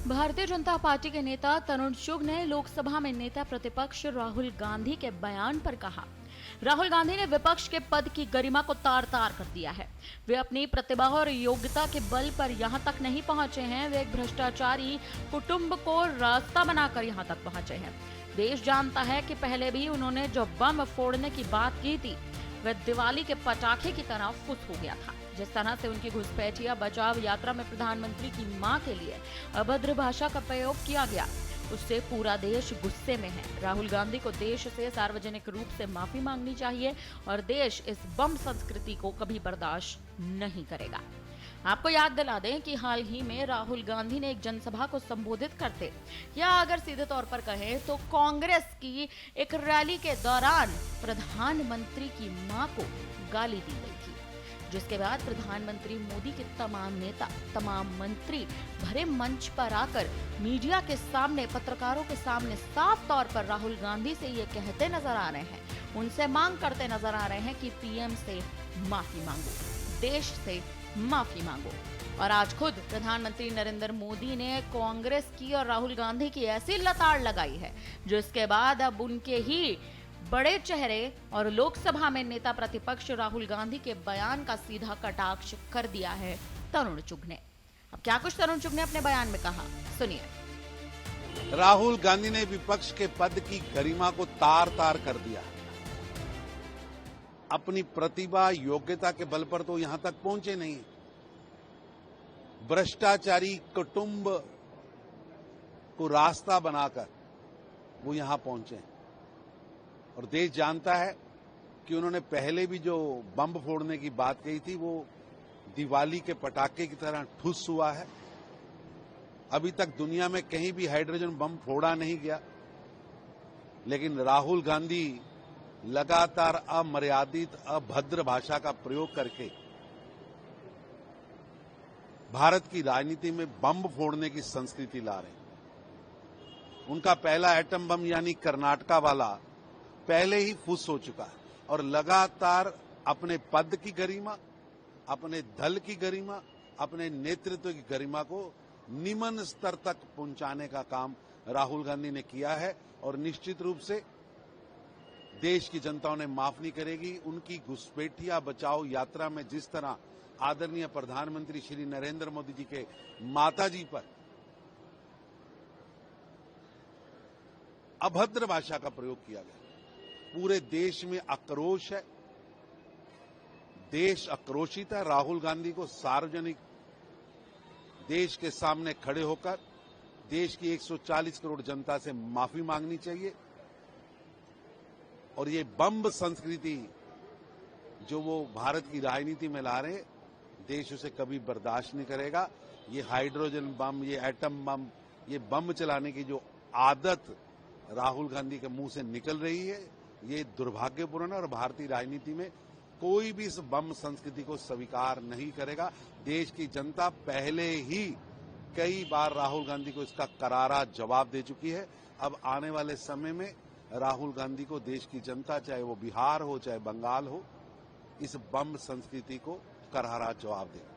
Bharatiya Janata party के नेता तरुण चुग ने लोकसभा में नेता प्रतिपक्ष राहुल गांधी के बयान पर कहा, राहुल गांधी ने विपक्ष के पद की गरिमा को तार तार कर दिया है। वे अपनी प्रतिभा और योग्यता के बल पर यहां तक नहीं पहुंचे हैं, वे एक भ्रष्टाचारी कुटुंब को रास्ता बनाकर यहां तक पहुंचे हैं। देश जानता है कि पहले भी उन्होंने जो बम फोड़ने की बात की थी, वह दिवाली के पटाखे की तरह फुस हो गया था। जिस तरह से उनकी घुसपैठिया बचाव यात्रा में प्रधानमंत्री की मां के लिए अभद्र भाषा का प्रयोग किया गया, उससे पूरा देश गुस्से में है। राहुल गांधी को देश से सार्वजनिक रूप से माफी मांगनी चाहिए और देश इस बम संस्कृति को कभी बर्दाश्त नहीं करेगा। आपको याद दिला दें कि हाल ही में राहुल गांधी ने एक जनसभा को संबोधित करते, या अगर सीधे तौर पर कहें तो कांग्रेस की एक रैली के दौरान प्रधानमंत्री की मां को गाली दी गई थी, जिसके बाद प्रधानमंत्री मोदी के तमाम नेता, तमाम मंत्री भरे मंच पर आकर मीडिया के सामने, पत्रकारों के सामने साफ तौर पर राहुल गांधी से ये कहते नजर आ रहे हैं, उनसे मांग करते नजर आ रहे हैं कि पीएम से माफी मांगो, देश से माफी मांगो। और आज खुद प्रधानमंत्री नरेंद्र मोदी ने कांग्रेस की और राहुल गांधी की ऐसी लताड़ लगाई है, जिसके बाद अब उनके ही बड़े चेहरे और लोकसभा में नेता प्रतिपक्ष राहुल गांधी के बयान का सीधा कटाक्ष कर दिया है तरुण चुग ने। अब क्या कुछ तरुण चुग ने अपने बयान में कहा, सुनिए। राहुल गांधी ने विपक्ष के पद की गरिमा को तार तार कर दिया। अपनी प्रतिभा, योग्यता के बल पर तो यहां तक पहुंचे नहीं। भ्रष्टाचारी कुटुंब को रास्ता बनाकर वो यहां पहुंचे और देश जानता है कि उन्होंने पहले भी जो बम फोड़ने की बात कही थी, वो दिवाली के पटाखे की तरह ठुस हुआ है। अभी तक दुनिया में कहीं भी हाइड्रोजन बम फोड़ा नहीं गया, लेकिन राहुल गांधी लगातार अमर्यादित, अभद्र भाषा का प्रयोग करके भारत की राजनीति में बम फोड़ने की संस्कृति ला रहे हैं। उनका पहला एटम बम यानी कर्नाटका वाला पहले ही फुस हो चुका है और लगातार अपने पद की गरिमा, अपने दल की गरिमा, अपने नेतृत्व की गरिमा को निम्न स्तर तक पहुंचाने का काम राहुल गांधी ने किया है और निश्चित रूप से देश की जनता उन्हें माफ नहीं करेगी। उनकी घुसपैठिया बचाओ यात्रा में जिस तरह आदरणीय प्रधानमंत्री श्री नरेंद्र मोदी जी के माताजी पर अभद्र भाषा का प्रयोग किया गया, पूरे देश में आक्रोश है। देश आक्रोशित है। राहुल गांधी को सार्वजनिक देश के सामने खड़े होकर देश की 140 करोड़ जनता से माफी मांगनी चाहिए और ये बम संस्कृति जो वो भारत की राजनीति में ला रहे हैं, देश उसे कभी बर्दाश्त नहीं करेगा। ये हाइड्रोजन बम, ये एटम बम, ये बम चलाने की जो आदत राहुल गांधी के मुंह से निकल रही है, ये दुर्भाग्यपूर्ण है और भारतीय राजनीति में कोई भी इस बम संस्कृति को स्वीकार नहीं करेगा। देश की जनता पहले ही कई बार राहुल गांधी को इसका करारा जवाब दे चुकी है। अब आने वाले समय में राहुल गांधी को देश की जनता, चाहे वो बिहार हो चाहे बंगाल हो, इस बम संस्कृति को करारा जवाब देगा।